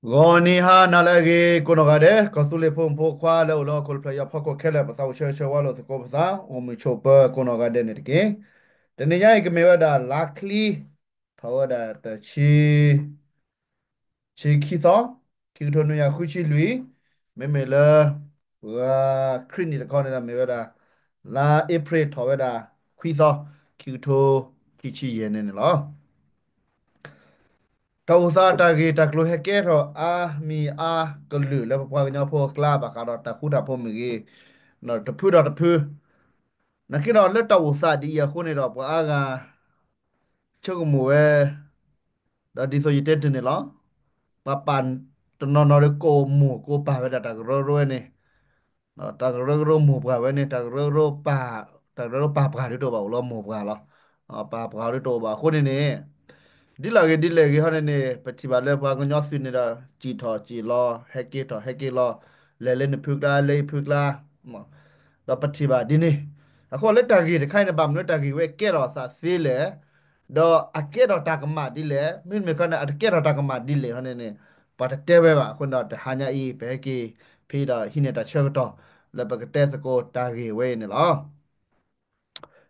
Goni ha nalagi kunogade kosule pum po kwa lo lo kul playa phako khele pa saw she wa lo ko sa o mi chopa kunogade ne ke tene ya ke me da likely thawada ta chi khi so ki to no ya khu chi lui me la wa crit ni de kon na me da la april thawada khi so ki to ki chi ye ne lo တောစာတကေတကလိုဟကဲတော့အာမီအာကလူလဘပွားကညဖောကလာဘကတော့တခုတာဖို့မကြီးနော်တဖူတော့တဖူနခိတော့လက်တောစာဒီယခုနေတော့ပွားကချုပ်ကမွေဒါဒီဆိုရတဲ့တင်နော်ပပန်တနော်နော်ကိုမူကိုပါဝဲတာတကရောနေနော်တကရောမူပါဝဲနေတကရောပါတကရောပါပါရတော့ပါလောမူပါလောပါပါရတော့ပါခုနေနေ di lagi hane ne patiba le pa ko nyosi ne da ji tho ji lo heke lo le ne phuk la le phuk la mo da patiba di ne akho le ta gi de khai ne bam le ta gi we ke ro sa se le do ake do ta kama di le min me kana ake do ta kama di le hane ne pa ta te we ba ko da ha nya i be ki phi da hi ne ta che to le ba ke te se ko ta gi we ne lo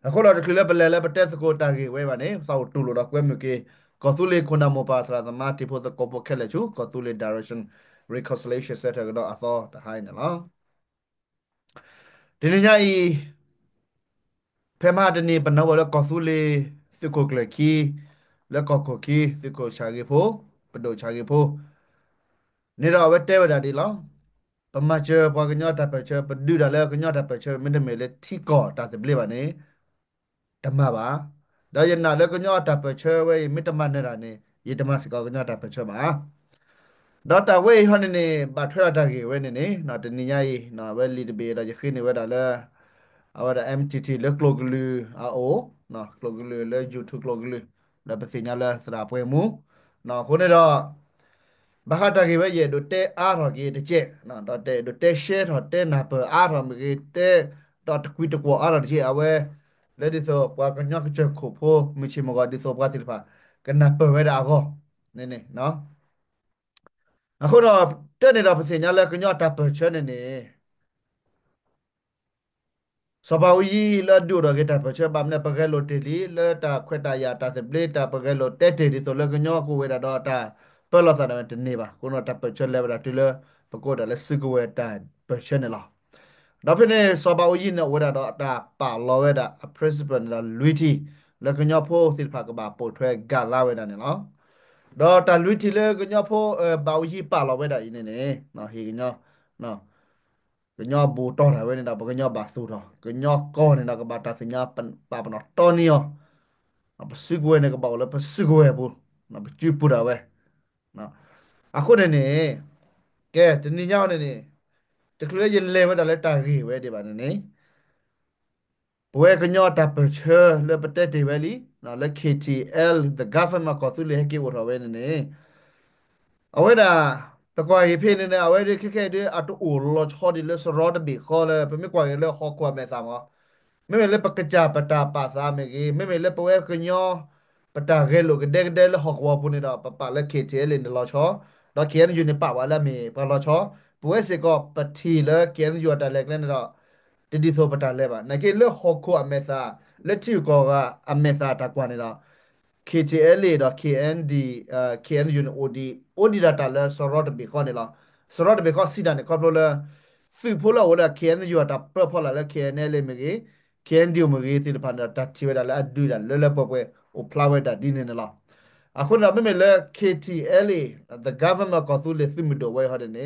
အခုတော့ဒီလိုပဲလဲပဲတက်စကိုတာကြီးဝဲပါနေစောက်တူလို့တော့ကွဲမြကေကောသူလေခုနမပါထရာသမာတိဖို့စကောပခဲလက်ချူကောသူလေ direction reconciliation set ကတော့အသောတဟိုင်းနော်ဒီနေ့ညဤဖဲမတနေပနောဝလကောသူလေစကိုကလခီလက်ကောကိုခီစကိုချာဂေဖို့ပဒိုချာဂေဖို့နေတော့ဝဲတဲဝဒါဒီလောပမချေပွားကညတာပချေပဒူဒါလဲကညတာပချေမင်းတမဲလေထီကောတာတပလေပါနေ ဓမ္မပါဒါယနာလည်းကညောတာပချေဝေမိတမနဲ့တာနေယတမစကောကညောတာပချေပါဒေါက်တာဝေဟန်နေဘာထွရတာကေဝေနေနေနော်တနိညာယနော်ဝဲလီတဘေဒါယခိနေဝဲတာလဲအဝဒါ MTT လဲကလောကလူအိုနော်ကလောကလူလဲ YouTube ကလောကလူလဲပစိညာလဲစရာပွဲမူနော်ခုနေတော့ဘာဟာတာကေဝဲရဲ့ဒိုတဲအားတော်ကေတကျက်နော်ဒိုတဲရှဲတော်တဲနာပအားတော်မကေတဲတော့တကွီတကွာအားတော်တကျက်အဝဲ let it so pa kanya ka che ko pho mi chi mo ga di so pa sil pha kana pe we da go ne ne no အခုတော့တက်နေတာပစင်ညာလဲကညတာပချဲနေနေ စပဝီလာဒူရဂေတာပချဘမ်နေပကဲလိုတေလီလာတာခွက်တာယာတာစပလေတာပကဲလိုတဲတေဒီဆိုလကညောကိုဝေတာတော့တာပလောစာနတနေပါကိုနော်တာပချလဲဗတာတူလပကိုတာလဲစကဝဲတာပချနေလားဒါဖြစ်နေစပဝီနေဝေတာတော့တာပါလောဝဲတာ principal လာလူတီလကညောဖိုးစစ်ဖာကဘာပိုထွဲဂါလာဝဲတာနေနော်တော့တာလူတီလေကညောဖိုးဘာဝီပါလောဝဲတာအင်းနေနော်ဟေကညောနော် cái nhỏ bù to là bên đó cái nhỏ bà su thôi cái nhỏ con này là cái bà ta sinh nhá bà nó to nhiều nó bà sức quên này cái bảo là bà sức quên bù nó bà chịu bù đâu vậy nó à khu này nè cái tên đi nhau này nè tức là dân lên với đó là ta ghi vậy đi bạn này nè bùi cái nhỏ ta bự chơi là bà tết đi vậy đi nó là KTL the government có sự liên hệ của họ vậy nè เอาไว้ด่าแต่กว่าเฮเพนเนี่ยเอาไว้ด้วยแค่ด้วยอัตโอลอชอดิเลสรอดบีคอเลยเป็นไม่กว่าเลยฮอกกว่าแม่สามอ๋อไม่เป็นเลยปากกาจาปตาปาสามเมื่อกี้ไม่เป็นเลยปะเวกญอปตาเกลูกเด็กเด็กเลยฮอกว่าปุ่นนี่ดอกปะปะเลยเคเทเลยในลอชอดอกเขียนอยู่ในป่าวว่าแล้วมีปะลอชอปะเวสิก็ปะทีเลยเขียนอยู่แต่เล็กเล่นดอกติดดิโซปตาเลยป่ะในเกเลยฮอกกว่าแม่สาเลยที่ก็อเมซาตากว่านี่ดอก KTL တော့ KND KNU OD OD data လဲ sorot be ခေါ်နေလား sorot be ခေါ်စီဒန်ခေါ်လို့လဲစုဖို့လာဝလာ KNU တာပဖော်လာလဲ KNL မကြီး KND မကြီးတိဖန်တာတချီဝဲတာလဲအဒူတာလဲလဲပပွဲဟိုဖလာဝဲတာဒီနေလားအခုတော့မမေလဲ KTL the government ကသူလေစုမတော်ဝဲဟတဲ့နေ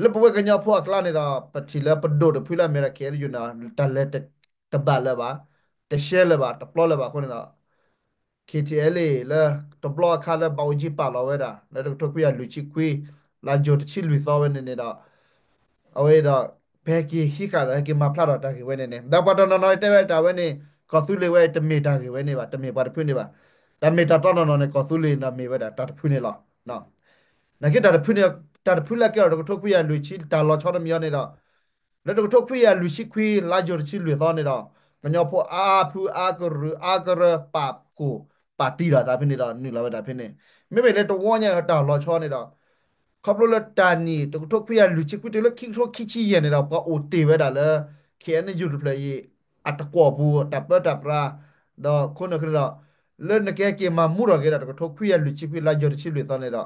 လဲပပွဲကညာဖို့ကလာနေတာပတိလဲပဒိုတဖူလာမေရ KNU နာတလဲတဘလဲပါတရှဲလဲပါတပလောလဲပါခုနေတာ KTL လဲတဘလခါလဲပေါကြီးပါလာဝဲတာလဲတော့ကွေလူချီကွေလာဂျိုတချီလူသောဝဲနေတော့အဝဲတော့ဘဲကီဟိကရကီမဖလာတော့တာကီဝဲနေဒါပတ်တော့နော်တဲ့ဝဲတာဝဲနေကောသူလေဝဲတမီတာကီဝဲနေပါတမီပါတဖွနေပါတမီတာတော့နော်နေကောသူလေနမီဝဲတာတဖွနေလားနော်နဂက်တာဖွနေတာဖွလက်ကတော့ထုတ်ကွေလူချီတာလောချောတမီနေတော့แล้วตัวคุยลูชิคุยลาจอร์ชิลุยตอนนี้ดอกมันยอพออาพูอากระปากูปาตีละตาพินี่ดอกนี่ละเวดาพินี่ไม่เป็นเลยตัวว่าเนี่ยดอกรอชอนี่ดอก ขับรถละตานี่ตกทกเพียลุชิกุเตลคิกทกคิกชี้เย็นเนี่ยเราก็โอตีไว้ด่าเลยเขียนในยูทูบเลยอัตกวบูตับเปตับราดอกคนนึงเราเล่นในแกเกมมามูรอกเกดตกทกเพียลุชิกุลายอดชิลุตอนนี้เรา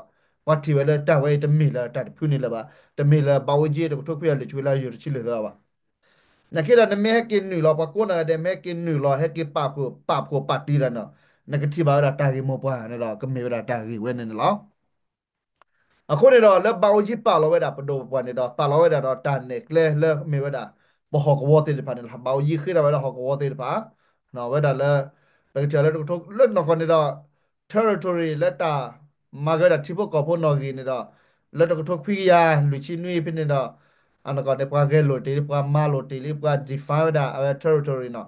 วัดที่เวลาตาไว้ตมีละตาพูนี่ละบ่าตมีละบ่าวจีตกทกเพียลุชิกุลายอดชิลุตว่านักเกดนั้นไม่ให้กินหนึ่งเราปะกูน่ะเดไม่ให้กินหนึ่งเราให้กินปาบโคปาตีแล้วเนาะนักที่บ่าวตากีโมปะเนี่ยเราก็มีเวลาตากีเว้นเนี่ยเรา အခုနေတော့လက်ပေါကြီးပါလောဝဲတာပဒိုပွားနေတော့ပါလောဝဲတာတော့တန်နေကလဲလဲမေဝဲတာဘဟောကဝတ်တဲ့ဖာနေလားပေါကြီးခိရဝဲတာဟောကဝတ်တဲ့ဖာနော်ဝဲတာလဲဘယ်ချလဲတော့လက်နော်ကနေတော့ territory လက်တာမာဂရတိဘကောဖို့နော်ကြီးနေတော့လက်တော့ထုတ်ခွေးရလူချင်းနွေးဖြစ်နေတော့အနကနေပွားကဲလို့တေပွားမာလို့တေလေးပွား define တာအဲ territory နော်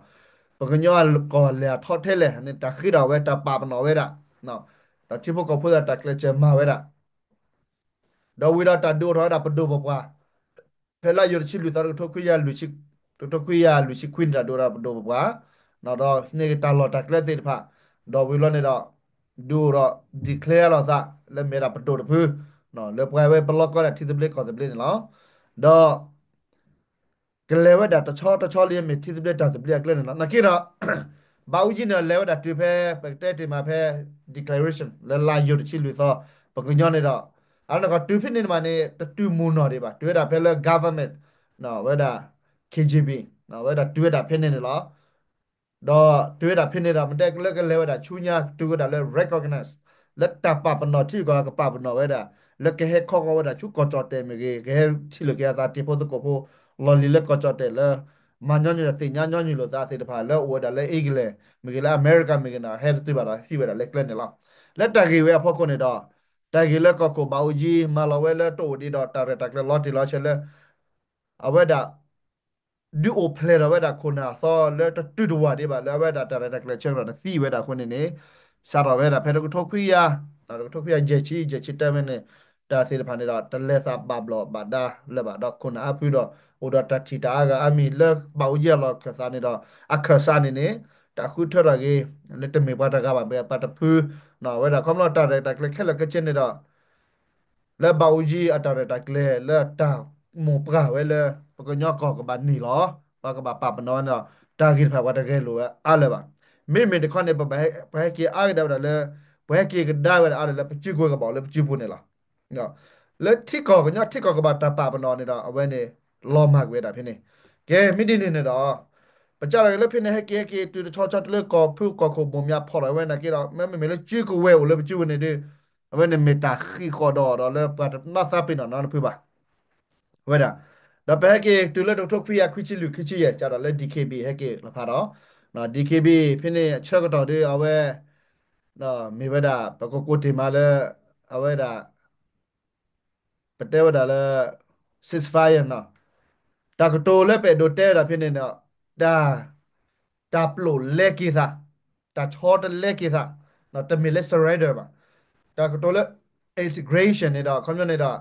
ပကညောကောလေထော့ထဲလေနေတာခိရဝဲတာပါပနော်ဝဲတာနော်တော့တိဘကောဖို့တာကလဲချမာဝဲတာတော့ဝိရတာဒိုထောတာပဒိုပွား phela yor chi lu tar to ku ya lu chi to ku ya lu chi queen da do ra do ba no do ne ta lo ta kle te pha do wi lo ne do do ro declare lo sa le me ra do de phu no le pwa we block ko da thi de ble ko de ble ne lo do ကလေးဝဒတချောတချောလေးမြစ်တိပြတာတပြက်ကလေးနော်နကိရဘာဦးကြီးနော်လေဝဒတူဖဲပကတဲ့တေမှာဖဲ declaration လာလာယုတ်ချီလူသောပကညောနေတော့အဲ့တော့တူဖြစ်နေမှာနေတူမူနော်တွေပါတွေ့တာဖဲလေ government နော်ဝဒ KGB နော်ဝဒတွေ့တာဖြစ်နေတယ်လို့တော့တွေ့တာဖြစ်နေတာမတက်ကလေးကလေးဝဒချူညာတူကတာလေ recognize လက်တပပနော်တိကကပပနော်ဝဒလက်ကဟက်ခေါကဝဒချူကောချတေမကေကေချီလကေသာတိဖို့စကိုဖို့ lò lì lệ có cho tệ là mà nhau như là tiền nhau nhau như là ra thì phải là ở đây là ý cái mình là America mình là hay là tôi bảo là khi về là lệ lên này lắm lệ ta cái về phong con này đó ta cái lệ có bảo gì mà là về lệ tổ đi đó ta rồi ta cái lót thì lót chơi lệ ở về đó du o play đó về đó con nào so lệ ta tu đùa đi bà lệ về đó ta rồi ta cái chơi rồi khi về đó con này sao rồi về đó phải được thôi quý à được thôi quý à dễ chi ta mình này ta thì phải này đó ta lệ sa bab lo bà đa lệ bà đó con nào quý đó oda ta chi ta ga ami le ba u ye lo ka sa ni do a kha sa ni ne ta khu tho ra ge le te me pa ta ga ba be pa ta phu no we da khom lo ta ta kle khe le ka chen ni do le ba u ji a ta ta kle le ta mo pra we le pa ko nyo ko ka ba ni lo pa ka ba pa pa no no ta gi pha wa ta ge lo a le ba me me de khon ne ba ke a ga da le ba ke ga da wa a le pa chu ko ga ba le pa chu pu ne la no le thi ko ga nya thi ko ga ba ta pa pa no ni do a we ne လောမကွေတာဖြစ်နေကဲမိဒီနေတော့ပကြရလည်းဖြစ်နေဟဲ့ကဲတူချောချောတလေကောဖုကောခုပုံများဖော်ရဝဲနာကေတော့မဲလေကျွကိုဝဲကိုလည်းကျွနေတယ်အဝဲနေမီတာခီခေါ်တော့လည်းပတ်နာသပိနော်နော်ဖုပါဝဲတာဒါပဲကေတူလေတော့ထုတ်ဖိယခွချီလူခွချီရဲ့ကြတော့လေ DKB ဟဲ့ကေလဖာတော့နော် DKB ဖြစ်နေချက်ကတော့ဒီအဝဲနော်မေဝဒါပကကိုတီမာလဲအဝဲဒါပတဲဝဒါလဲ ceasefire နော်တာကတိုလည်းပဲဒိုတဲတာဖြစ်နေတော့ဒါတာပလိုလက်ကိသာတာချောတလက်ကိသာနော်တမီလက် surrender ပါတာကတိုလည်း integration နေတော့ community နေတော့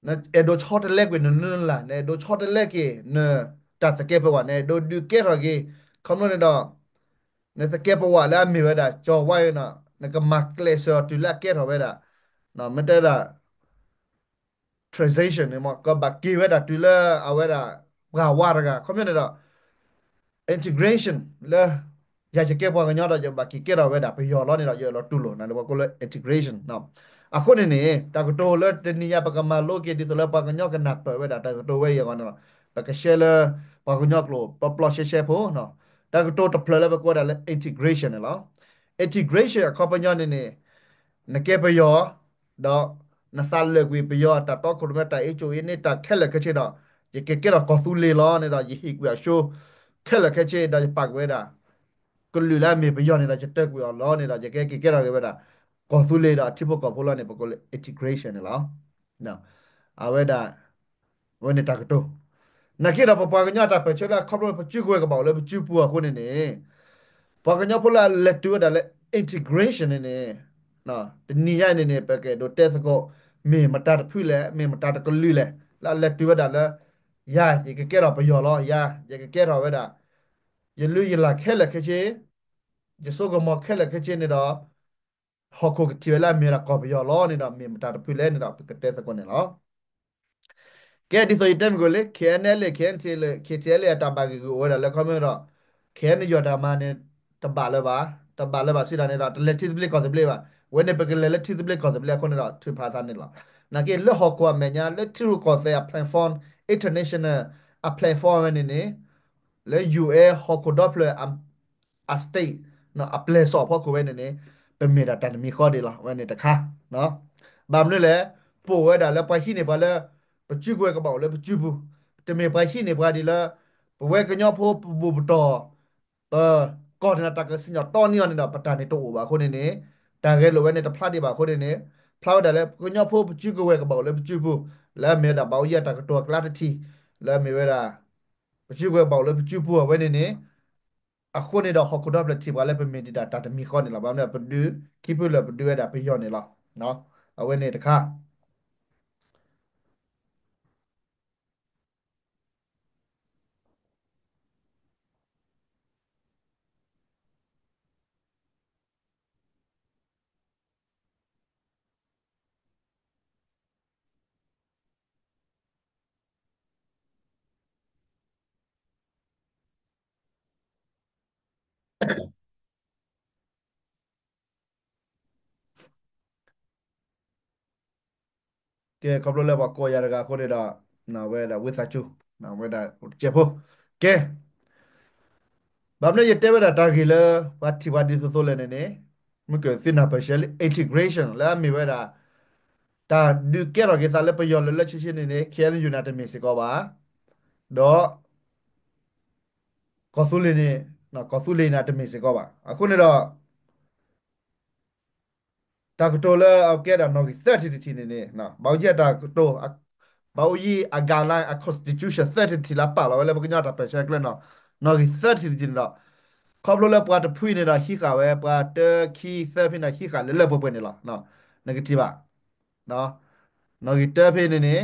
နော်အဲဒိုချောတလက်ကိုနနလာနေဒိုချောတလက်ကနတာစကေပဝနေဒိုဒူကေရကေ community နေတော့နေစကေပဝလာမီဝဒါကြောဝိုင်းနော်နကမကလေဆောတူလက်ကေရဝဒါနော်မတဲတာ translation နေမှာကဘကီဝဒါတူလာအဝဒါဘာဝရက community တော့ integration လေရချကေပေါ်ကညတော့ကြဘာကီကေတော့ဝဲတာပျော်လို့နေတော့ရောတူလို့နော်တော့ကိုလေ integration နော်အခုနေနေတာကတိုလေတနီယပကမလိုကေဒီဆိုလပကညောကနပ်ဝဲတာတကတိုဝဲရောနော်ပကရှဲလပကညောကလိုပပလရှဲရှဲဖို့နော်တကတိုတဖလလေပကောတာလေ integration နော် integration အခေါ်ပညောနေနကေပယောတော့နဆာလေကွေပယောတာတော့ခုမတာအချိုင်းနေတာခက်လက်ခချေတော့ဒီကေကေတော့ကောဆူလေလောနေတော့ယဟိကွာရှိုးခက်လက်ခချေတော့ပတ်ဝဲတာကလူလာမေပယောနေတာချက်တက်ကွာလောနေတာကြကေကေကေတော့ကေဝဲတာကောဆူလေတာတိဖို့ကောဖိုလာနေပကောလေ integration နော်နော်အဝဲတာဝဲနေတာကတိုနကေတော့ပပကညတာပချလာခေါပလပချူကွဲကပေါ့လေပချူပူအခုနေနေပကညဖိုလာလက်တူဒါလေ integration နေနေနော်ဒီနီရနေနေပကေတော့တက်စကောမေမတာတဖူလေမေမတာတကလူလေလာလက်တူဒါလေယာဒီကေကေတော့ပယောလောယာဒီကေကေတော့ဝဲတာယလူယလာခဲလက်ခဲချေယဆုကမခဲလက်ခဲချေနေတော့ ဟောကိုတီလာမြေရာကော်ပီယောလောနေတာမြေမတာတဖူလဲနေတာပကတဲ့စကွနေလောကဲဒီဆိုရင်တမ်ကိုလေ KNL KNTL KTL တဘာကကိုဝရလက်ခမရော KN ယောတာမနဲ့တဘာလဲပါစီတာနေတာတလက်တီပလက်ကောစပလက်ပါဝဲနေပကလက်တီပလက်ကောစပလက်ခုနေတာထွေဖာသားနေလားနာကေလဟောကွာမညာလက်တီရကောစရ platform international a platform နေလေ UA ဟောကိုဒေါပလအမ်အစတေးနော်အပလက်ဆော့ဖို့ကိုဝဲနေပမေတာတန်မီခေါ်ဒီလားဝဲနေတခါနော်ဘာမလို့လဲပိုဝဲတာလဲပိုင်ခိနေပါလဲပချူကွဲကပေါ့လဲပချူဘူးတမေပိုင်ခိနေပါဒီလားပဝဲကညောဖို့ဘူဘတော်ကော်ဒီနာတာကစညတော်နီယနေတာပတာနေတော့ပါခုနေတာကဲလိုဝဲနေတဖတ်ဒီပါခုနေဖလောက်တယ်လဲကညောဖို့ပချူကွဲကပေါ့လဲပချူဘူးလဲမေတာပေါ့ရတာကတော့ကလာတတီလဲမေဝဲတာပချူကွဲပေါ့လဲပချူဘူးဝဲနေအခုနေတော့ဟခုတော့ပလက်တီပါလဲပမီဒီတာတာတမီခေါနေလားဘာလဲပဒူခိပလပဒူရတာပြယောနေလားနော်အဝဲနေတခါကဲကဘလလဲပါကိုရတကခုနေတော့နော်ဝဲတာဝိသချူနော်ဝဲတာကျေဖို့ကဲဘာမလဲရတဲ့ဝဲတာတာဂီလဲဘာတီဘာဒီဆိုဆိုလဲနေမကစင်နာပါရှယ် integration လာမီဝဲတာတာဒီကဲတော့ကေစားလဲပယောလဲလက်ချင်းနေခဲလယူနာတမီစကောပါတော့ကောဆူလီနေနော်ကောဆူလီနာတမီစကောပါအခုနေတော့ တာကတိုလာအောက်ကဲတာနော်30တီနေနော်ဘောက်ချက်တာကတိုဘောက်ကြီးအဂါလိုင်းအ constitution 30တီလာပါလာလဲပကညတာပဲချက်ကလနော်နော်30တီနော်ခေါပလိုလဲပွားတဖွေးနေတာဟိကဝဲပွားတခီသဖိနာဟိကလဲလဲပပွနေလားနော် negative ပါနော်နော်တဖိနေ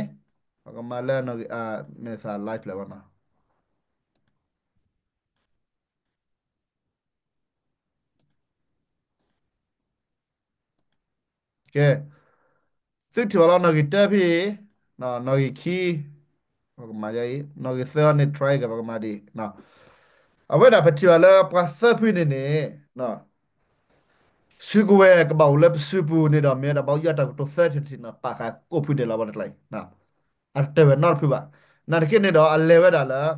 ကမလဲနော်မေစာ live လဲပါနော်ကဲစစ်တီလာနော်တဖိနော်ခီကမာယာနော်သဲနေ try ကကမာဒီနော် အဝဲတာပတိဝလာပစဖိနေနော်စုကွဲကပောက်လက်စုပူနေတော့မြဲတော့ဘောက်ရတာတော့30တီနော်ပါကကိုဖိတယ်လာပါလိုက်နော်အတဲဝနော်ဖိပါနာတကိနေတော့အလဲဝဲတာလား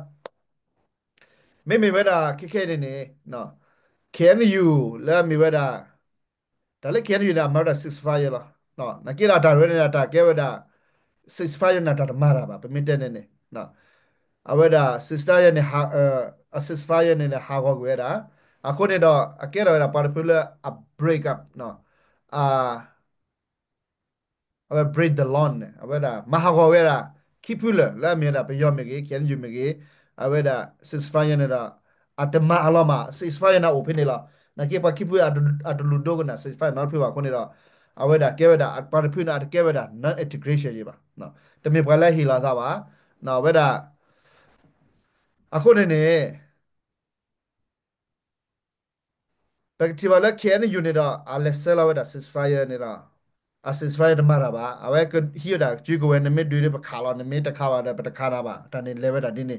မေဝဲတာခိနေနော် KNU လဲမေဝဲတာဒါလည်း KNU နာမရတာ65ရလားနော်နကိလာတာရဲနေတာကဲဝဲတာ65နာတာမာတာပါပမီတဲ့နေနော်အဝဲတာ sister ရဲ့နေဟာ65ရဲ့နေဟာကောကွဲတာအခုနေတော့အကဲတော့ပါပူလာ a break up နော်အာ awe break the lawn awe da mahago we da kipula la me da pyo me ge kyan ju me ge awe da 65 ne da atama alama 65 na open ne la na ke pa kipu atulu do na 65 na phi ba ko ne da awe da ke we da pa phi na ke we da non integration ye ba no te me pa la hi la sa ba no we da ako ne perspective la ke ne unit da ale sela we da 65 ne da assist fire မှာတာပါအဝဲကဟီတာကျူကိုဝဲနမစ်တွေပခါလာနမစ်တခါပါတဲ့ပတခါတာပါတန်နေ level တာဒီနေ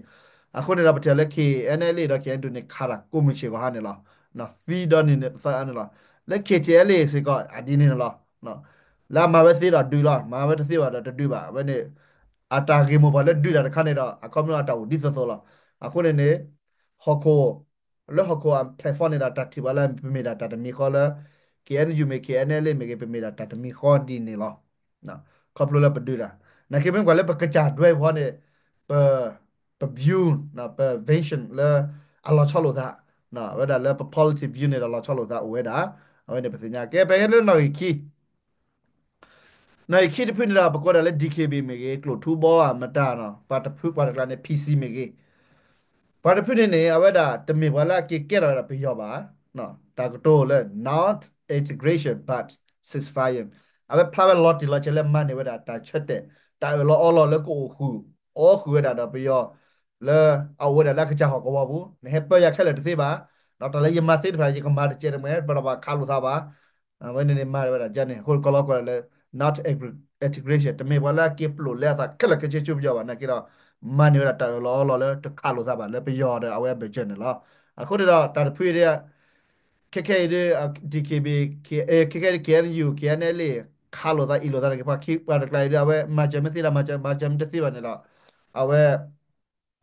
အခုနေတာပတယ်လက် KNL တော့ KN2 နေခါတာကိုမရှိကိုဟာနေလားနော် feed နေနေစာအနလားလက် KTL စကအဒီနေလားနော်လာမဝဲသေးတာဒူလားမဝဲသေးပါတော့တူပါဝဲနေအတာဂေမိုဘာလက်ဒူတာတခါနေတော့အကောမအတာကိုဒီဆိုလားအခုနေဟော်ကိုလောဟော်ကို platform နေတာတတိပါလာမိတာတမီခေါ်လာ KNU မေ KNL မေကေပမေတာတမီခေါ်ဒီနေလောနော်ခေါပလိုလာပဒူတာနာကေမင်ကွာလေပကကြဒွဲဘောနေပပ view နော်ပ vision လာအလောချလို့သာနော်ဝဲဒါလေပ positive view နေတော့လောချလို့သာဝဲတာဝဲနေပစညာကေပဲလေနော်ခီနော်ခီတဖိနေတာပကောဒါလေ DKB မေကေကလိုထူဘောအမတာနော်ပါတဖူပါတကလာနေ PC မေကေ ဘာတဖြစ်နေအဝဲတာတမေဘလာကေကဲရတာပြရောပါနော်တာကတိုလဲ not integration but ceasefire အဝဲဖလာဝဲ lot ဒီ lot ချဲလဲမန်နေဝဲတာတာချက်တဲ့တာလောအော်လောလဲကိုခုအော်ခုဝဲတာတော့ပြရောလဲအဝဲတာလက်ကကြဟောကောဘူးနေဟပရခက်လဲတသေးပါတော့တလဲယမသေးတဖာရေကမာတကျဲမဲဘရဘာခါလို့သားပါ when ne ma weda jane hol kolo ko le not integration တမေဘလာကေပလိုလဲတာခလကချေချူပြောပါနကိတော့မန်နေတာတော်လောလောလဲတခါလို့စားပါလဲပြောတယ်အဝဲပဲကျနေလားအခုတော့တာဖွေးတဲ့ခက်ခဲတဲ့ DKB KNU KNL ခါလို့သားအီလို့သားကပါခိပါတကလိုက်ရအဝဲမချမသိလားမချမတသိပါနဲ့လားအဝဲ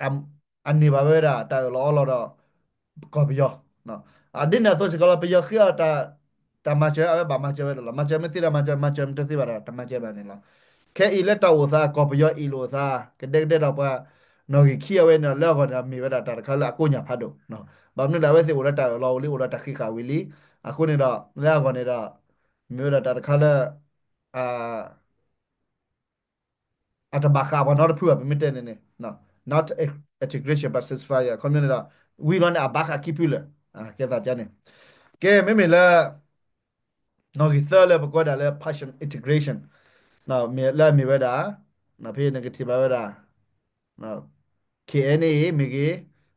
အမ်အန်နေပါဝဲတာတော်လောလောတော့ကောပြောနော်အဒင်းနဲ့ဆိုချကလာပြောခိတာတမချအဝဲဘာမချဝဲလားမချမသိလားမချမတသိပါတာတမချပါနဲ့လားခဲအီလက်တော်ဝစားကောပြောအီလို့စားကတဲ့တဲ့တော့ပါနော်ခိအဝဲနော်လောက်ကတော့မိဝဲတာတခါလာကိုညာဖတ်တော့နော်ဘာမလို့လဲဝဲစီဝရတာလောလီဝရတာခိခါဝီလီအခုနေတော့လောက်ကနေတော့မြို့တာတခါလာအာအတဘခါဘာနော်ဖူအပမီတဲ့နေနေနော် not integration but ceasefire community we run a back keep you ကဲတာကြနေကဲမေလာနော်ဒီသလဲပကွာဒါလဲ passion integration နော်မြေလာမြေဝဲတာနော်ဖေး negative ဝဲတာနော် KNA မြေကြီး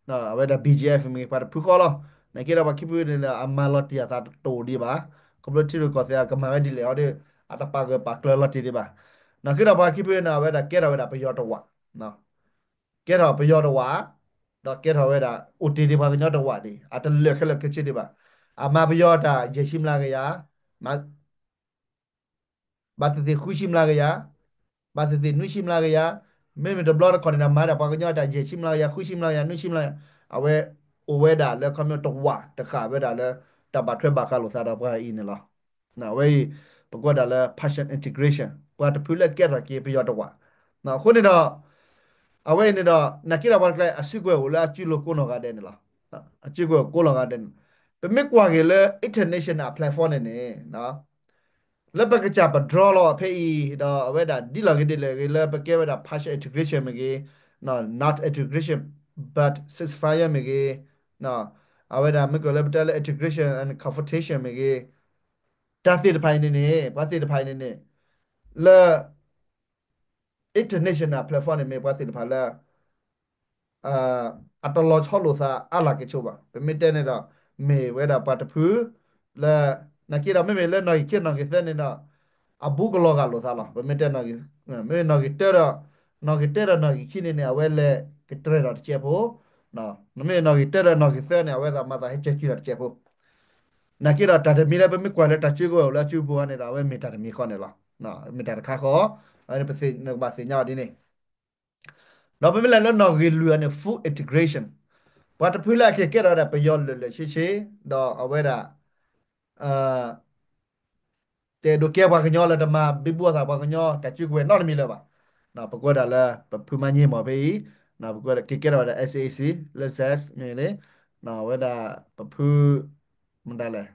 နော်ဝဲတာ BGF မြေပါဖူခေါ်လောနေကြတော့ keep you နေအမလော်တီယာတာတိုဒီပါ community ကိုစရာကမဝဲဒီလေအော်ဒီအတပါကပါကလော်တီဒီပါနော်ကြတော့ keep you နာဝဲတာကဲတော့ဝဲတာပယောတော့ဝနော်ကဲတော့ပယောတော့ဝတော့ကဲတော့ဝဲတာ OT ဒီပါကညတော့ဝဒီအတလက်ခလက်ခချစ်ဒီပါအမပယောတာယေရှိမလာကရမဘာသတိခုရှိမလာကရ ba se se nu shim la ga ya me me de blor ko na ma da pa ga nya da je shim la ya khu shim la ya nu shim la ya a we o we da le ko me to wa ta kha we da le ta ba thwe ba kha lo sa da ba yi ne la na we ba ko da le passion integration kwa ta phu le ke ra ke bi yo to wa na khu ne da a we ne da na ki da ba kla a su kwe wo la chu lo ko no ga de ne la a chu kwe ko lo ga de pe me kwa ge le international platform ne ne na แล้วปกติปัด draw เราเพื่อดอเวดาดีลากิดีเลยแล้วปกติเวดา partial integration เมื่อกี้เนาะ not integration but ceasefire เมื่อกี้เนาะเอาเวดาเมื่อกี้แล้วเป็น integration and confrontation เมื่อกี้ตัดสินภายในนี้ตัดสินภายในนี้แล้ว international platform เนี่ยมีตัดสินภายแล้ว อ่าอัตลอดชอบโลซาอะไรกิจวัตรเป็นไม่ได้เนี่ยละเมย์เวลาปัตพื้และนักกีฬาไม่เมย์เล่นหน่อยเขียนหน่อยกิเส้นเนี่ยละอาบุกโลกาโลซาละเป็นไม่ได้หน่อยไม่หน่อยกิเตอร์หน่อยกิเตอร์หน่อยกิขี้เนี่ยเวลกิเตอร์เราเจ็บหูเนาะไม่หน่อยกิเตอร์หน่อยกิเส้นเนี่ยเวลามาตาให้เจ็บจีเราเจ็บหูนักกีฬาแต่เดี๋ยวมีอะไรเป็นไม่กว่าเลยแต่ชื่อกูแล้วชื่อบัวเนี่ยเราเว้ยมีแต่มีข้อเนี่ยละเนาะมีแต่ข้าขออันนี้เป็นสิ่งหนึ่งบาทสิ่งยอดนี่นี่เราไม่เป็นไรแล้วหน่อยกิเรือเนี่ย full integration วัตถุพื้นแรกเกี่ยวกับไปย้อนเลยชี้ดอกเอาไว้ละเอ่อแต่ดูเกี่ยวกับขยอแล้วมาบิบัวสาวขยอแต่จุกเวนนอกมีเลยป่ะนะปรากฏอะไรพื้นมันยี่หมอไปนะปรากฏเกี่ยวกับ SAC เลเซสนี่นี่นะเวลาพื้นมันได้เลย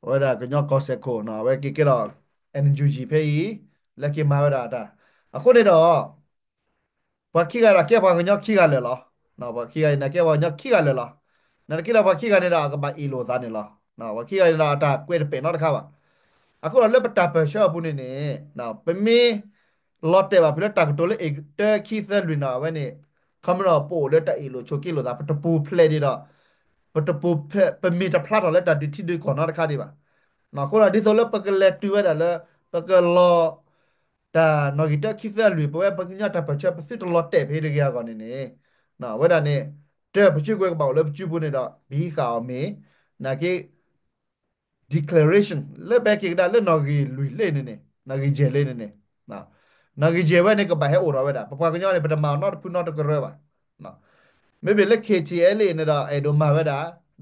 เวลาขยอกอเซโคนะเวลาเกี่ยวกับ NUG ไปแล้วเกี่ยวมาเวลาได้อะคนนี้ดอก ဘာခိကရကေဘာညခိကလေလားနော်ဘာခိကနကေဘာညခိကလေလားနကေလာဘာခိကနေတာကဘာအီလိုသားနေလားနော်ဘာခိကနေတာတာကွဲ့ပေနော်တခါပါအခုတော့လက်ပတာပဲရှော့ဘူးနေနေနော်ပမီလော့တဲ့ပါပြလက်တာကတိုလေတဲခိသလွင်နာဝဲနေခမရပိုလက်တာအီလိုချိုကီလိုသားပတပူဖလက်ဒီတော့ပတပူဖက်ပမီတဖလာတော့လက်တာဒီတီဒီကောနော်တခါဒီပါနော်ခုနဒီဆိုလက်ပကလက်တူဝဲတာလဲပကလောတာနော်ဂီတခိသလွင်ပွဲပကညတာပချက်ပစစ်တလော့တဲ့ဖေးတကရကောနေနေနော်ဝဲတာနေတဲ့ပချွေကွဲကပေါ့လဲပချွဘူးနေတော့ဘီခါမေနာကေ declaration le ba ki da le no gi lui le ne na gi je le ne na gi je wa ne ka ba he o ra wa da pa pa ka nya ne pa ma not pu not ka ra ba na me be le KTL ne da ai do ma wa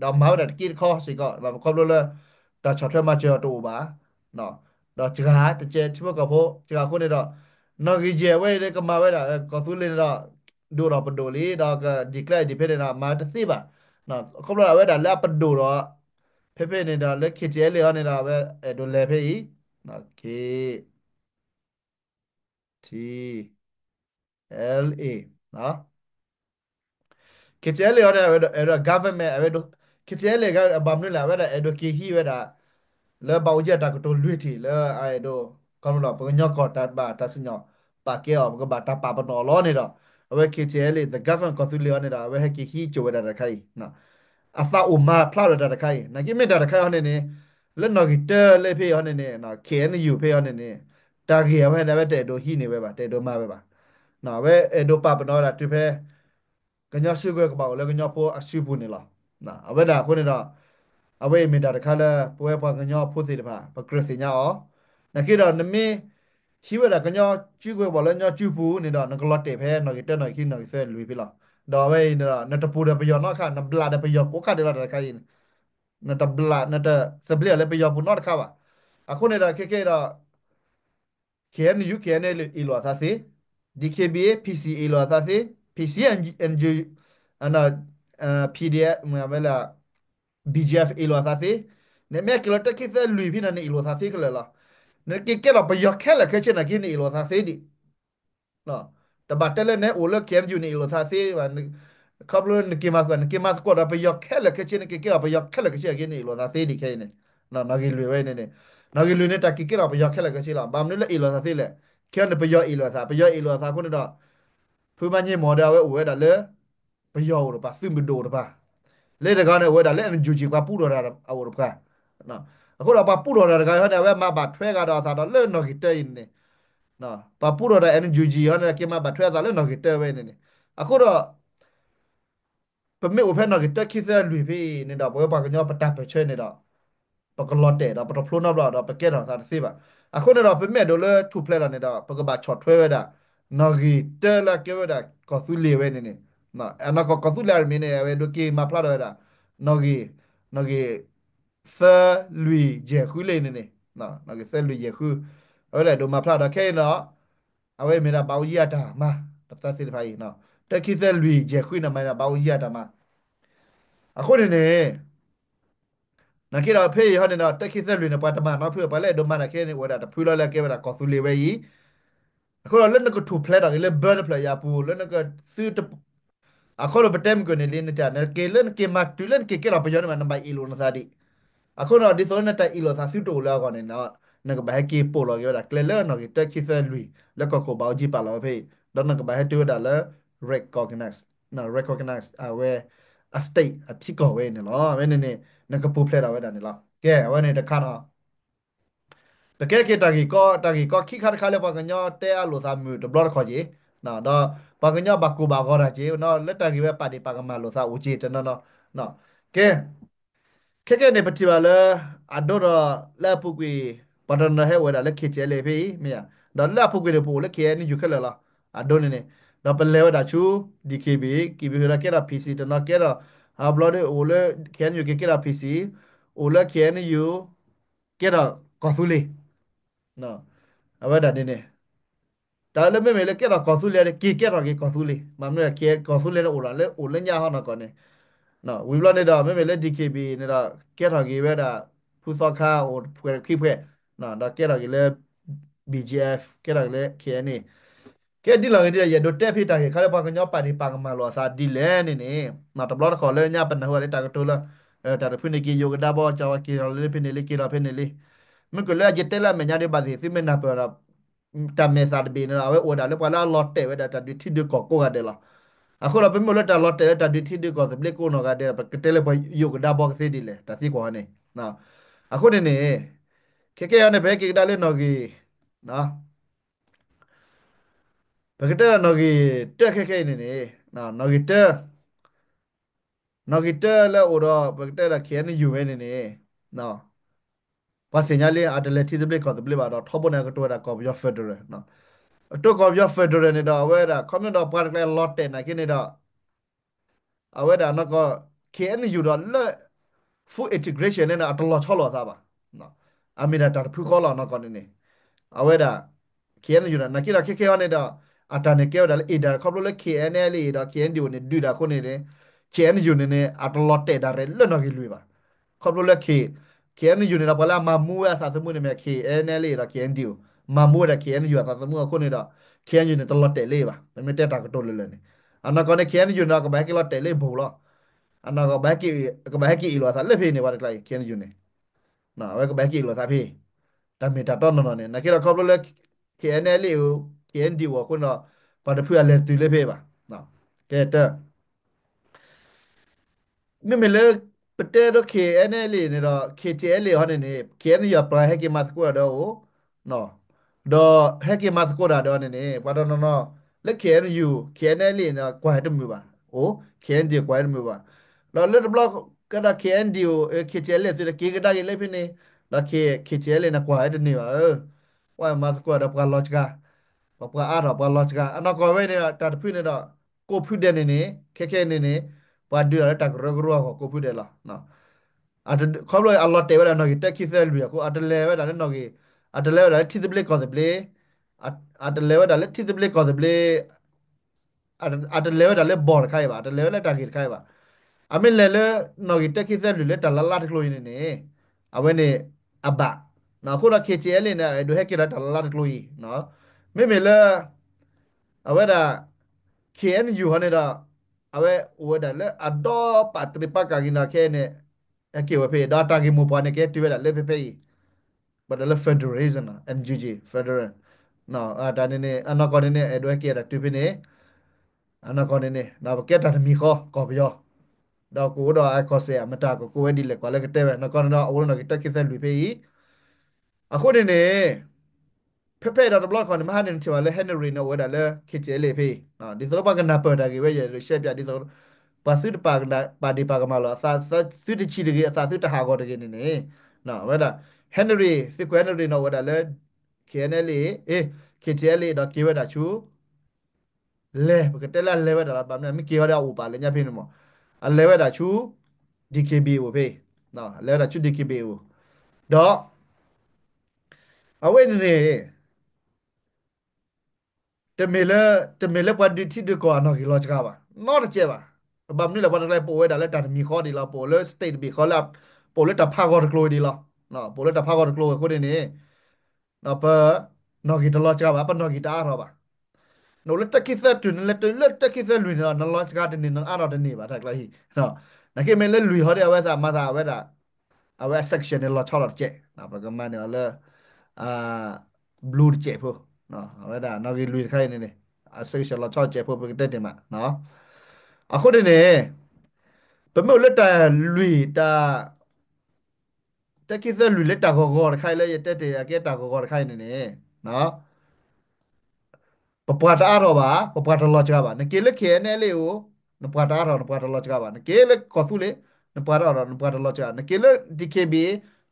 da ma wa da ki kho si ko ba ko lo le da chot thwa ma che to ba no da jga ta che thi ba ka pho jga ko ne da na gi je wa ne ka ma wa da ko su le ne da do ra pa do le da ka declare di phe ne da ma ta si ba na ko lo wa da la pa do ro ဖေဖေနေတာလက်ခစ်ကျဲလေနေတာပဲအဲ့ဒိုလေဖေးနော် K T L A နော်ခစ်ကျဲလေရတဲ့အဲ့တော့ government အဲ့ဒိုခစ်ကျဲလေကဘာမလို့လာပဲအဲ့ဒို K ဟီဝဲတာလဲပေါကြတာကတိုလွေတီလဲအဲ့ဒိုကောင်းတော့ပညော့ကောတတ်ပါတဆညောပါကေအောကဘာတာပါပနော်လောနေတော့အဝဲ KTL the government ကသူလျောနေတာအဝဲဟကီဟီချိုဝဲတာတခိုင်နော်အဖာဥမာဖလာရတာတခိုင်နကိမေတာတခိုင်ဟနေနေ le no gite le phe yo ne no kien yu phe yo ne ta ge wa da ba te do hi ne ba te do ma ba no we e do pa pa no da tu phe ကညဆုကကပေါ့လေကညဖို့အဆုဘူးနေလားနာအဝဲဒါခုနေတော့အဝဲမီတာတခါလဲပွဲပွားကညဖို့စီတပါပကရစီညာအောနကိတော့နမင်းရှိဝဲဒါကညကျူကိုပေါ့လေညကျူဘူးနေတော့နကလတ်တေဖဲနော်ကိတဲ့နော်ခိနော်ဆဲလူပြီလားတော့ဝဲနေတော့နတပူတဲ့ပယောနော်ခါနဘလာတဲ့ပယောကိုခါတယ်လားတခါရင်နတဘလာနတစပလီလည်းပယောဘူးနော်တခါပါအခုနေတော့ခေတော့ KNU KNL ilo asase DKBA PCA ilo asase PCA NG ana PDF mabela BGF ilo asase ne me kilo ta kisa lui phi na ne ilo asase kala la ne ke la ba yok khela ke chena ki ne ilo asase di no ta ba tele ne ola KNU ne ilo asase ba kablo ne ke mas ko da ba yok khela ke chena ke ba yok khela ke chena ki ne ilo asase di ke ne no na gi lui we ne ne na gi lui ne ta ki la ba yok khela ke chela ba ne le ilo asase le แค่ในประโยชน์อีหลอซาประโยชน์อีหลอซาคนนี้ดอกผู้มันยี่หมอดาวเว้ยดาเลยประโยชน์หรือปะซึ่งเป็นโดหรือปะเล่นกันเนี่ยเว้ยดาเล่นจูจีกว่าพูดอะไรเอาหรือปะนะအခုတော့ပပူတော်တယ်ကဟဲ့တယ်ဝဲမဘထွဲကတော့သာတော့လဲနော်ဂီတဲနေနော်ပပူတော်တယ်အန်ဂျူဂျီဟဲ့ကမဘထွဲသာလဲနော်ဂီတဲဝဲနေအခုတော့ပမေဝဖဲနော်ဂီတဲခိစဲလူပြီနေတော့ဘောပါကညောပတပ်ပချဲနေတော့ ปกลอตเตะเราปกพลุนเราเราปกเก็ตเราสารสิบอ่ะอะคนเราเป็นแม่โดนเลยทูเพลย์เราเนี่ยเราปกบาช็อตถ้วยไว้ด่านอกีเตอร์ละเก็บไว้ด่าก็สุเลียไว้เนี่ยนะอันนั้นก็สุเลียมีเนี่ยเว้ดูกีมาพลาดไว้ด่านอกีนอกีเซลุยเจคุยเลยเนี่ยนะนอกีเซลุยเจคุยเอาไว้ดูมาพลาดโอเคเนาะเอาไว้มีเราเบาเยียดามาตัดสินไปเนาะแต่คิดเซลุยเจคุยนะไม่เราเบาเยียดามาอะคนเนี่ย na kira phe ha ne na tekhi se lwe ne pa tama no phe pa le do ma na ke ne wa da phu lo le ke wa da ko su le we yi ko lo le ne ko tu ple da le bird ple ya pu le ne ko su te a ko lo betem ko ne le ne ta ne ke le ne ke ma tu le ne ke la pa yo ne ma na ba i lo na sa di a ko no di so ne ta i lo sa su to la ko ne na ne ko ba ke po lo yo da kle le no ke tekhi se lwe le ko ba ji pa lo phe do na ko ba tu da le recognize na recognize we a state a ti ko we ne lo we ne นั่นก็ปูเพลย์เอาไว้ดันนี่ละแกไว้ในตะขันอ่ะแต่แกเกตากีก็ขี้ขัดขัดเลยปากกันย่อเตะลูซามือตัวบล็อตขอจีน่ะดอปากกันย่อบักกูบากอราจีเนาะแล้วตากีไว้ปาดีปากกันมาลูซาอุจิตเนาะเนาะแก แค่ในปัจจุบันเลยอันนั้นแล้วพวกวีปัจจุบันเหรอเวลาเล็กเจเลยพี่เมียดอลลาร์พวกวีเดี๋ยวพวกเล็กเจนี่อยู่แค่ไหนล่ะอันนั้นเนี่ยเราเป็นเลวดัชชูดีคีบีเราแค่เราพีซีแต่เราแค่เราอัพโหลดโอเล่แค่อยู่แค่เราพีซีโอเล่แค่นี่อยู่แค่เราคอนโซลเนาะเอาไว้ดันเนี่ย ဒါလည်းမဲမဲလေကဲတော့ကော်ဆူလေကီကဲတော့ကီကော်ဆူလေမမလည်းကဲကော်ဆူလေနဲ့အိုလာလေအိုလညာဟောနော်ကောနေနော်ဝီဘလနေတော့မဲမဲလေ DKB နေတော့ကဲတော့ကီပဲဒါဖူစောခါဟိုဖွယ်ခိဖွယ်နော်ဒါကဲတော့ကီလေ BGF ကဲတော့လေ KNA ကဲဒီလောင်ဒီရဒတက်ဖိတာခေခါလေပါကညောပါနေပါကမလောစာဒီလဲနေနေနော်တဘလခေါ်လေညပနဟောလေတာကတိုလာတာဖိနေကီယောဂဒါဘောချောကီရလေဖိနေလေကီရဖိနေလေမကလေဂျတက်လာမညာဒီပါစီစိမနာပရာ ta me sa de bina we oda le pala lotte we da ta di ti de ko ga de la ako la pe mo le ta lotte ta di ti de ko se ble ko no ga de pa ke tele pa yo ga da box se di le ta si ko ne na ako ne ne ke ya ne be ke da le no gi na pe ke ta no gi te ke ne ne na no gi te le oda pe ke ta la ke ne yu we ne ne na pa se nya le a de le ti de ble ko de ble ba do thobo ne ko to da ko yo federal na ตัวกอบยอเฟเดอร์เนี่ยดอกเวด้าคอมมิวนิสต์ปาร์ตี้ลอตเต้นนะคิดเนี่ยดอกเอาเวด้านักก็เขียนอยู่ดอกเลยฟูลอินทิเกรชันเนี่ยนะอัตลอดชอลอซาบะนะอามีนาตาผู้ขอลอนักก็เนี่ยเอาเวด้าเขียนอยู่นะนักกีฬาเควันเนี่ยดอกอัตราเนี่ยเกี่ยวดอกอีดาครอบครัวเลยเขียนเนี่ยเลยดอกเขียนอยู่เนี่ยดูดาคนเนี่ยเขียนอยู่เนี่ยอัตลอดเต้ดาเรลเลยนักกีฬาบะครอบครัวเลยเขียนอยู่เนี่ยเราพอละมามูอาซาสมุนเนี่ยเขียนเนี่ยเลยดอกเขียนดิวมามูดาเขียนอยู่อาซาสมุนคนเนี่ยดอก เขียนอยู่ในตลอดเตะเลยป่ะมันไม่ได้ตากระตุ้นเลยนี่อันนั้นก็ในเขียนอยู่นะก็แบกกี่ลอตเตะเลยบูแล้วอันนั้นก็แบกกี่อีหลอสัตว์เลยพี่เนี่ยว่าอะไรเขียนอยู่เนี่ยนะไว้ก็แบกกี่อีหลอสัตว์พี่แต่ไม่ตัดต้นนนเนี่ยนะคิดเราครอบเลยเขียนแน่เลยเขียนดีกว่าคนเราพอเพื่อนเล่นตีเลยพี่ป่ะนะแกเตอร์ไม่เลย ปเตอร์โอเคเอ็นเอลีเนี่ยดอเคเจเอลีฮอนเนี่ยเคเอ็นยาปลายให้กินมาสกุระดอโอเนาะดอให้กินมาสกุระดอเนี่ยปะดอนเนาะแล้วเคเอ็นยูเคเอ็นเอลีเนี่ยกว่าให้ดมือบ่าโอ้เคเอ็นดีกว่าให้ดมือบ่าแล้วเลือดบล็อกก็ได้เคเอ็นดีโอเคเจเอลีสิเคก็ได้ยังไงพี่เนี่ยแล้วเคเจเอลีนะกว่าให้ดนี่บ่าว่ามาสกุระดอปะลอจิกาปะอาร์ปะลอจิกาอันนั้นก็เว้ยเนี่ยตัดพี่เนี่ยดอโคพูดเดนเนี่ยเคเนี่ยปะดูแล้วตักรัวๆก็โคพูดเดล่ะเนาะ at khoblo a lot te wala no gi te kisel bi ko at le wala no gi at le wala ti de ko de ble at le wala ti de ko de ble at le wala le bor khai ba at le wala ta gi khai ba amin le no gi te kisel le ta la la de klo yin ne awe ne aba na ko na KTL ne do he ki ta la de klo yi no me le awe da KNU ဟာနေတာအဝဲဝဒလဲအတော့ပတ်တရိပကာကင်နာခဲနဲ့အကေဝဖေဒါတာကီမူပွားနေကဲတူရလဲဖေဖေဘဒလဲ Federation NGG Federal နော်အဒါနေနေအနာကောနေနေအဲ့တော့ကေတာတူပြနေအနာကောနေနေနောက်ကေတာမီခောကောပြောတော့ကိုတော့အခေါ်ဆရာမတာကိုဝဲဒီလဲကွာလဲကတဲ့ပဲနော်ကောနော်အဝလုံးတော့တက်ကိစလူဖေးအခုနေနေဖေတော့ဘလော့ခွန်မဟာနေချေလဲဟန်နရီနော်ဝဲဒါလဲခိချေလေဖေးနော်ဒီစတော့ပကနာပေါ်တာကြီးဝဲရရှက်ပြဒီစတော့ pasuit pagna padi pagamalo sa suit chi de sa suit ha go de ne no weda Henry fi ko Henry no weda le KNL eh KTL do ki weda chu le porque te la le weda la ba mi ki weda u pa le nya phin mo a le weda chu DKB wo pe no le weda chu DKB wo do awe ne တမေလဲပွားဒီတီဒီကောနော်ကီလောချကပါနော်တကျပါဘာမနီလာဘာလဲပိုဝဲဒါလဲတာမီခေါ်ဒီလာပိုလဲစတေတ်ဘီခေါ်လာပိုလဲတဖာကောကလိုဒီလာနော်ပိုလဲတဖာကောကလိုကိုဒီနေနော်ပါနော်ကီတလောချကပါပနော်ကီတာရောပါနော်လက်တကိစတူလက်တကိစလူနော်လောချကတဲ့နေနော်အားတော့တဲ့နေပါတက်လိုက်နော်နကေမဲလဲလူဟောတဲ့ဝဲစာမသာဝဲတာအဝဲ section လောချော်တော့ကျဲနော်ပကမနော်လဲအာ blue ကျဲဖို့နော်ဝဲတာနော်ကီလူခိုင်းနေနေ အစိရှလောချောချေဖို့ပြတဲ့တယ်မှာနော်အခုဒီနေဘယ်မလို့တာလူတာတက်ကိစလူလက်တာခေါ်ခိုင်လဲရတဲ့တယ်အကဲတာခေါ်ခိုင်နေနေနော်ပပွားတာတော့ပါပပွားတော့လောချကပါနကေလက်ခဲနေလေကိုနပွားတာတော့နပွားတော့လောချကပါနကေလက်ကောစုလေနပွားတော့နပွားတော့လောချကနကေလက် DKB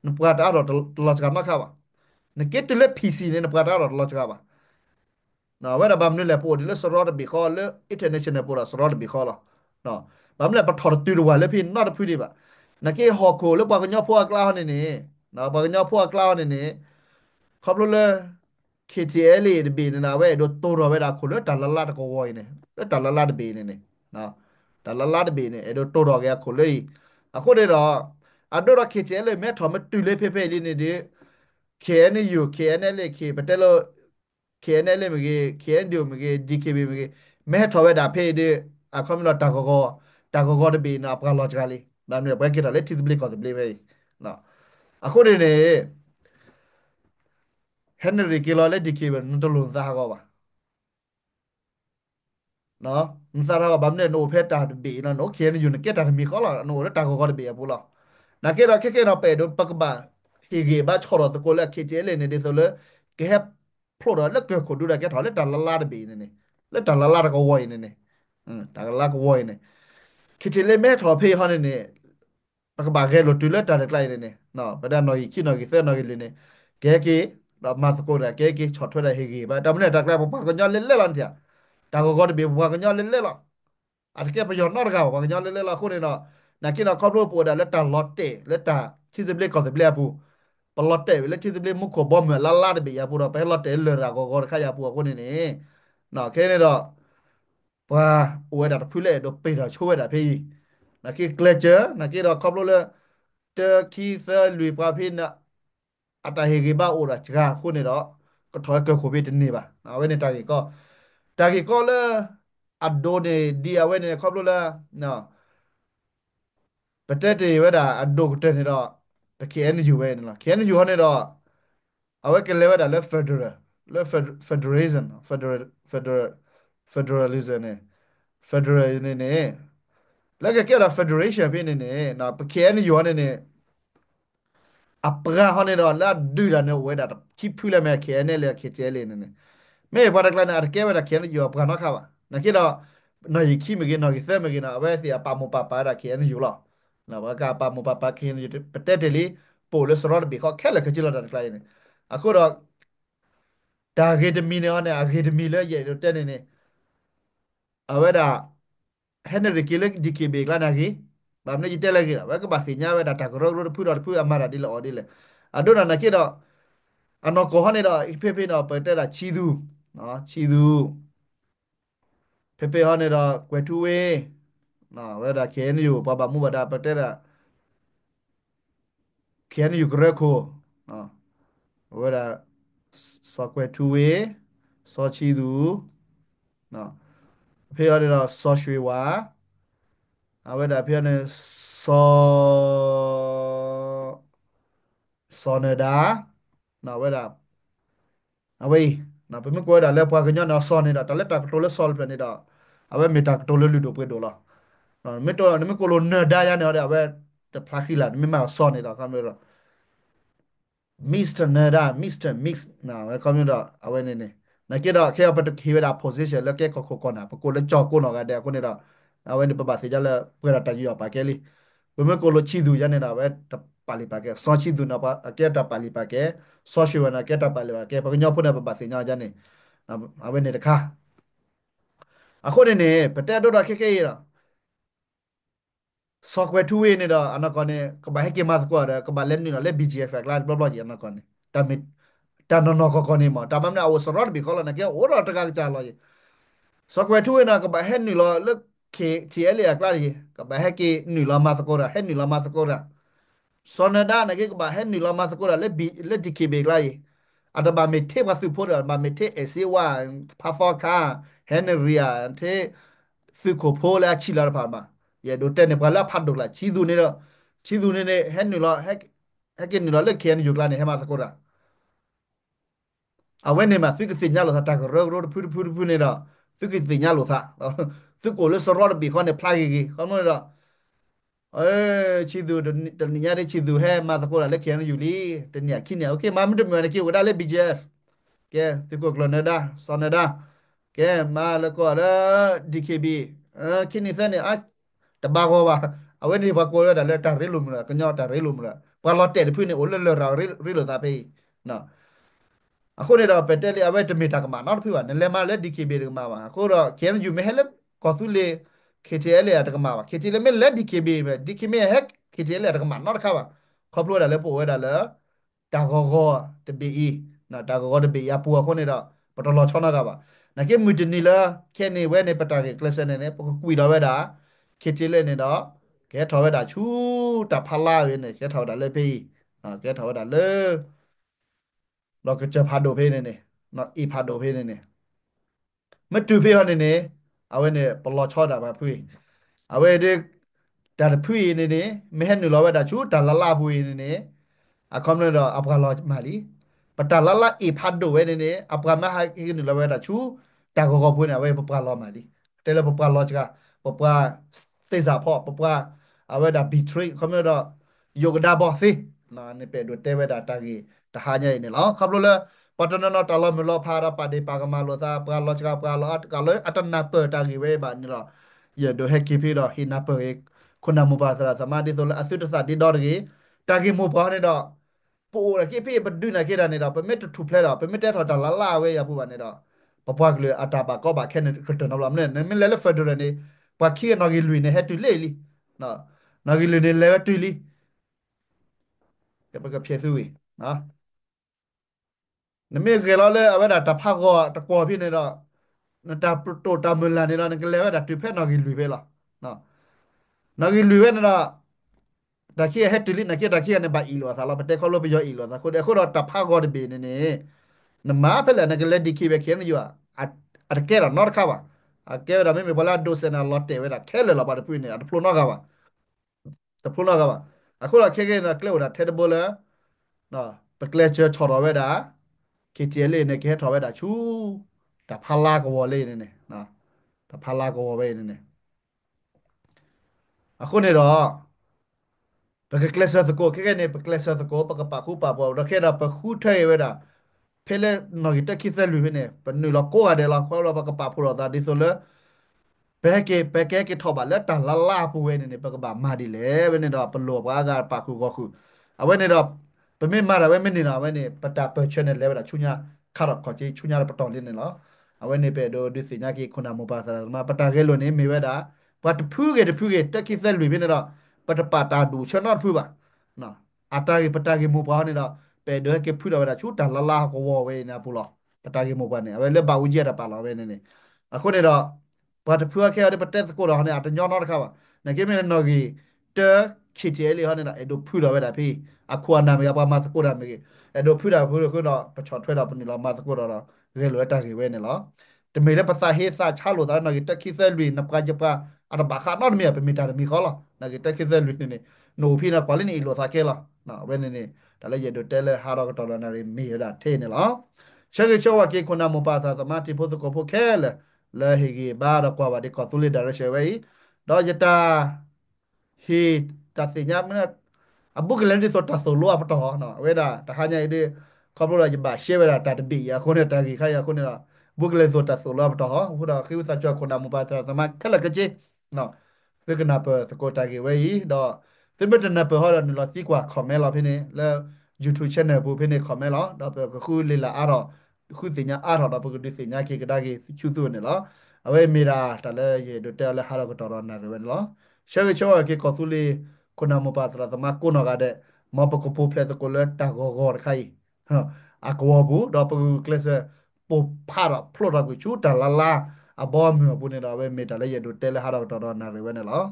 နပွားတာတော့လောချကမခပါနကေတလက် PC နေနပွားတာတော့လောချကပါ နော်ဝဲဒါဘာမလို့လဲပို့ဒီလဲစရော့ဘီခေါ်လဲ international ပို့တာစရော့ဘီခေါ်လားနော်ဘာမလဲပထော်တူရဝါလဲဖိနော်တဖူးဒီပါနကေဟော်ကိုလဲပါကညောဖွာကလာနေနေနော်ပါကညောဖွာကလာနေနေခေါပလို့လဲ KTL ဒီဘီနာဝဲဒိုတိုရဝဲဒါခုလဲတလလာတကောဝိုင်းနေလဲတလလာတဘီနေနေနော်တလလာတဘီနေအဲ့ဒိုတိုရကခုလဲအခုတဲ့တော့အဒိုရ KTL မဲထော်မတူလဲဖေဖေလေးနေဒီ KNU KNL K ပတဲလို့ KNL မကြီး KNDO မကြီး DKB မကြီးမဲထော်ဝဲတာဖေးဒီအခုမလို့တာကောတဘီနာပကလောချကလေးဒါမျိုးပဲကြတယ်လေတီဘလီကောတဘလီပဲနော်အခုနေနေဟန်နရီကီလိုလေ DKB နတလုံးသားကောပါနော်မစားတော့ဗမ်းနေနိုဖက်တာဘီနော်နို KNU နကက်တာမီခေါ်လာနိုတာကောတဘီပူလာနာကေရခေနော်ပဲဒပကဘာဟီဂေဘာချောရတကိုလက်ခေကျဲလေနေဒီဆိုလေကဲဖလိုရလက်ကေကိုဒူရကဲထော်လက်တလလာတဘီနေနေလက်တလလာတကောဝိုင်းနေနေတာလာကဝိုင်းနေခေကျဲလေမဲထော်ဖေးဟောနေနေပကဘာကဲလိုတူလက်တာကလိုက်နေနေနော်ပဒနော်ခိနော်ကိစနော်ကိလေနေကဲကေတော့မတ်ကိုရကဲကေချော်ထွက်တဲ့ဟီဂေဘာတမနဲ့တက်လာပပကညလေလဲလန်တဲ့တာကောတဘီပကညလေလဲလာ อะแกประโยชน์นอกจากว่ากันย้อนเล่นๆเราคนเนี่ยเนาะนักกินเราครอบครัวปวดแล้วตาลอตเต้แล้วตาที่จะเรียกก่อนจะเรียกปูปลอตเต้แล้วที่จะเรียกมุขบอมเหมือนล่าล่าเดบียาปูเราไปลอตเต้เลยเราก็ขายาปูคนนี้เนาะแค่นี้เนาะว่าอวยดัดพูดเลยดอกปีเราช่วยดัดพี่นักกินเกลเจอนักกินเราครอบครัวเลยเจอคีเซอร์ลุยปาพินนะอัตราเฮกิบ้าโอระจ้าคนนี้เนาะก็ถอยเกิดโควิดนี่ป่ะเอาไว้ในตากีก็เลยอัดโดนดีเอาไว้ในครอบครัวเลยเนาะ ประเทศที่ว่าอันโดกุเตนี่ดอกแต่เขียนอยู่เว้ยนั่นล่ะเขียนอยู่ฮะนี่ดอกเอาไว้กันเลยว่าแล้ว federal แล้ว federation federal federalism เนี่ย federal เนี่ย leke kera federation pe ne na pkn yo ne apra hone do la du da ne weda ki phule me kn le ktl ne me parak la na ke weda kn yo apra no kha ba na ke do no yi ki me ke no ki se me ke na ave si pa mo pa da kn yo lo na ba ka pa mo pa kn yo pete de li po le sro bi ko khele ke ji lo da kla ne ako do da ge de mi ne ne a ge de mi le ye do te ne ave da henry ke le di ke be la na ki ba me ji te le ki da ba ka ba si nya we da ta ko ro pu do pu amara di lo di le adona na ke do အနော်ကောဟနေတော့ဖေဖေတော့ပတက်တာချီသူနော်ချီသူဖေဖေဟောနေတော့ကွယ်ထူဝေးနော်ဝဲတာခဲနေယူပပမှုပါတာပတက်တာခဲနေယူကြရခိုနော်ဝဲတာစောကွယ်ထူဝေးစောချီသူနော်ဖေဟောနေတော့စောရွှေဝါဝဲတာဖေဟောနေစောစောနဒါနော်ဝဲတာအဝေးနော်ပမကွယ်တာလဲပွားကညနော်စောနေတာတလက်တာကတိုလဲဆောလ်ပနေတာအဝဲမီတာကတိုလဲလူတို့ပွေးတော့လား me to ne me kolo na da ya ne ora be te plakila me ma so ne da kam ro Mr. Nada Mr. Mix na we kam ro awe ne na ke da ke pa to ke da position le ke ko na ko le cho ko no ga de ko ne da awe ne pa se ja le pwe da ta ji pa ke li be me kolo chi du ya ne da we ta pa li pa ke so chi du na pa ke ta pa li pa ke so shi wa na ke ta pa li pa ke pa nyo pu na pa se nya ja ne awe ne da kha a ko ne pa ta do da ke ra software two way နေတာအနာကနေကဘာဟက်ကမတ်ကွာကဘာလက်နေနော်လက် BGF ကလာဘလဘလကြီးအနာကနေတမစ်တနနောကကနေမှာတမမနာအဝစရတ်ဘီကောလနာကေအိုရတကကြလာကြီး software two way နာကဘာဟက်နေလောလက် KTL ကလာကြီးကဘာဟက်ကနီလာမတ်ကောရာဟက်နီလာမတ်ကောရာစောနဒါနကေကဘာဟက်နီလာမတ်ကောရာလက်ဒီကေဘေကလာကြီးအတဘာမေတေဘစုဖို့ရဘာမေတေအစီဝါဖာဖောကာဟန်ရီယာတေစုကိုဖိုလာချီလာပါမှာ ye do ten ne bala phat dok la chi du ne hen ni lo hek ni lo le ken yu la ne he ma sa ko da a wen ne ma su ki sin nya lo sa ta ko ro ro pu ne da su ki sin nya lo sa su ko le so ro bi ko ne pla gi ko no da chi du de ni nya de chi du he ma sa ko da le ken yu li de ni ki ne okay ma mi de me ne ki ko da le BGF ကဲဒီကိုကလနဒါစနဒါကဲမာလကောရ DKB ခိနိစနေအတဘာကောပါအဝဲနေဘကိုရဒါလက်တာရဲလုံမလားကညောတာရဲလုံမလားဘာလော့တဲ့ဖွင့်နေအိုလလရာရဲလို့သာပေးနော်အခုနေတော့ပက်တယ်လေအဝဲတမီတာကမှာနောက်တစ်ဖက်ကနလဲမလဲ DKB ကမှာပါအခုတော့ကျန်ယူမဲဟဲလကောစုလေ KTL ရတကမှာပါ KTL မဲလက် DKB ပဲ DKB ဟက် KTL ရတကမှာနောက်တစ်ခါပါခေါပလို့ဒါလဲပို့ဝဲဒါလဲတာဂောဂောတဘီနော်တာဂောဂောတဘီရပူအခုနေတော့ပတော်လောချောနာကပါနကေမူတနီလာခဲနေဝဲနေပတာကေကလစနေနေပကွီတော့ဝဲတာ KTL နေတော့ကဲထော်ဝဲတာချူတာဖလာဝဲနေကဲထော်တာလဲဖေးနော်ကဲထော်တာလဲတော့ကကြဖာဒိုဖေးနေနေနော်အီဖာဒိုဖေးနေနေမတူဖေးဟောနေနေအဝဲနေပလောချောတာပါဖွေးအဝဲဒီဒါဖွေးနေနေမဲဟဲနူလောဝဲတာချူတာလာလာဖွေးနေနေအခမလို့တော့အပကလောမာလီပတာလာလာအီဖာဒိုဝဲနေနေအပကမဟာကိနူလောဝဲတာချူတာကောကောဖွေးနေဝဲပပကလောမာလီတဲလပပကလောချကပပစေစာဖော့ပပအဝဲဒါဘီထရီခမလို့တော့ယောဂဒါဘောစီနာနေပေဒိုတဲဝဲတာတာကြီးတဟာညိနေလောခပ်လို့လဲပတနနတလမလောဖာရပါဒေပါကမလောသာပကလောချကပကလောကလောအတနာပတာကြီးဝဲပါနေတော့ယေဒိုဟက်ကီဖီတော့ဟိနာပေခုနမူပါစရာသမာဒီဆိုလဲအသုတစဒီတော့ကြီးတာကြီးမူပါနေတော့ပိုရကိဖေးပဒုနာကေရနေတော့ပမစ်တူဖလက်တော့ပမစ်တဲ့တော့တလာလာဝဲရပူပါနေတော့ပပွားကလေးအတာပါကောပါခဲနေခတနော်လာမနေမလဲလဲဖက်ဒရယ်နေပခီနော်ကြီးလူနေဟက်တူလေလီနော်နော်ကြီးလူနေလဲတူလီကပကဖြည့်စုဝေနော်နမေကေလောလဲအဝဲတာတဖက်ကောတကောဖြစ်နေတော့နတာပတိုတာမလာနေတော့ကလဲဝဲတာတူဖက်နော်ကြီးလူပဲလားနော်နော်ကြီးလူပဲနေတော့ဒါခိဟက်တူလီနကေဒါခိနေပါအီလောသာလောပတက်ခေါလို့ပြောအီလောသာခုတခုတော့တဖက်ကောတပေနေနေနမဖက်လဲနကလဲဒီခိပဲခဲနေယူအကဲတော့နော်ခါပါအကဲတော့မေဘလာဒိုစနာလော့တေဝဲတာခဲလဲလောပါတပွေးနေအတဖလိုနော်ခါပါတဖလိုနော်ခါပါအခုတော့ခဲခဲနကလဲဝတာထဲတဘလနော်ပကလဲချော်တော်ဝဲတာ KTL နဲ့ခဲထော်ဝဲတာချူတာဖလာကဝလေးနေနေနော်တာဖလာကဝပဲနေနေ အခုနေတော့ပကကလဆာစကိုခဲကနေပကလဆာစကိုပကပခုပါပေါ်တော့ခဲတော့ပခုထဲဝဲတာဖဲလဲနော်တက်ခိစလူဖ ਨੇ ပနူလကိုရတယ်လားခေါ်တော့ပကပဖူတော့ဒါဒီဆိုလဲ beke ke thoba la ta la la pu we ne pa ka ba ma di le we ne do pa lo ba ga pa khu go khu a we ne do pe me ma da we me ne da we ne pa ta pa channel le ba da chunya kha ro kho chi chunya pa ton le ne lo a we ne pe do di si nya ki khuna mo pa sa ma pa ta ke lo ne me we da pa tu phu ke ta ki se lu bi ne do pa ta pa ta du chon not phu ba no a ta ke pa ta ke mo pa ne do pe do ke phu da da chu ta la la ko wo we na pu lo pa ta ke mo pa ne a we le ba u ji da pa lo we neအခုနေတော့ဘာတဖွာခဲရတဲ့ပတ်သက်ကိုတော့ဟနဲ့အတညောတော့ခါပါနကေမင်းနော်ကြီးတဲခိချဲလီဟနဲ့အဲ့တို့ဖူတော့ပဲတာဖေးအခုအနာမရပါမစကိုရမေအဲ့တို့ဖူတာဖူတော့ပချော်ထွဲတော့ပနီလောမစကိုတော့ရဲလိုတာကြီးဝဲနေလောတမေလည်းပစာဟေးစာချလို့သားနော်ကြီးတက်ခိစဲလူနပကကြပါအတဘာခါတော့မြေပမီတာမီခေါ်လားနော်ကြီးတက်ခိစဲလူနေနိုဖိနာကွာလင်းအီလိုစာကဲလားနော်ဝဲနေဒါလည်းရတို့တဲလဲဟာတော့တော်တော်နေမီရတာထဲနေလောရှေ့ချောဝကေခုနာမပါသာသမတိဖို့ကိုဖို့ခဲလဲလာဟီဂီဘာရကွာဝဒီကောသုလီဒါရရှေဝဲတော့ယတာဟီတသိညာမနအဘုကလည်းဒီဆိုတာဆိုလိုအပတော်နော်ဝဲတာတခါညာဒီခေါပလိုရပါရှေဝဲတာတတပိယခုနေတာကြီးခါရခုနေတာဘုကလည်းဆိုတာဆိုလိုအပတော်ဟိုတော့ခိဝစာချခုနာမပါတာသမခက်လကကြီးနော်သကနာပစကိုတာကြီးဝဲတော့သစ်မတနပဟောရနလစီကွာခမဲလာဖိနေလဲ YouTube channel ဘူဖိနေခမဲလာတော့ခုလေလာအဲ့တော့ခုစညာအားတော့ပကတိစညာကေကဒါကြီးချူစုနေလားအဝဲမီရာတလည်းရေဒိုတယ်လည်းဟာရကတော်ရနာရဝဲနော်ရှေချောကေကောစုလီခုနမပါတရာသမကုနကတဲ့မပကပူဖလက်ကိုလက်တာဂောဂောခိုင်ဟာအကောဘူးတော့ပကကလစပဖာရဖလိုရကူချူတလာလာအဘောမြဘူးနေတော့ဝဲမီတလည်းရေဒိုတယ်လည်းဟာရကတော်ရနာရဝဲနော်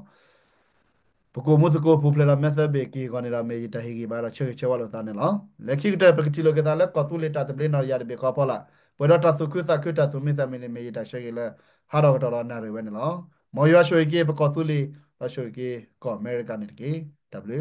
ပကိုမစကိုပူဖလက်မက်ဆေ့ဘေကီကနေလာမေတဟီကီဘာရချေဝါလို့သားနေလားလက်ခိကတဲ့ပကတိလောကတာလက်ကောစုလီတာတပလင်းနော်ရတဲ့ဘေကောပေါ်လာဘဝတာစုခုစခုတာစုမိသမီနေမေတာရှေကလေဟာတော့တော်နာရဝဲနော်မော်ရွှေကေပကောစုလီရွှေကေကောအမေရိကန်နေကေ W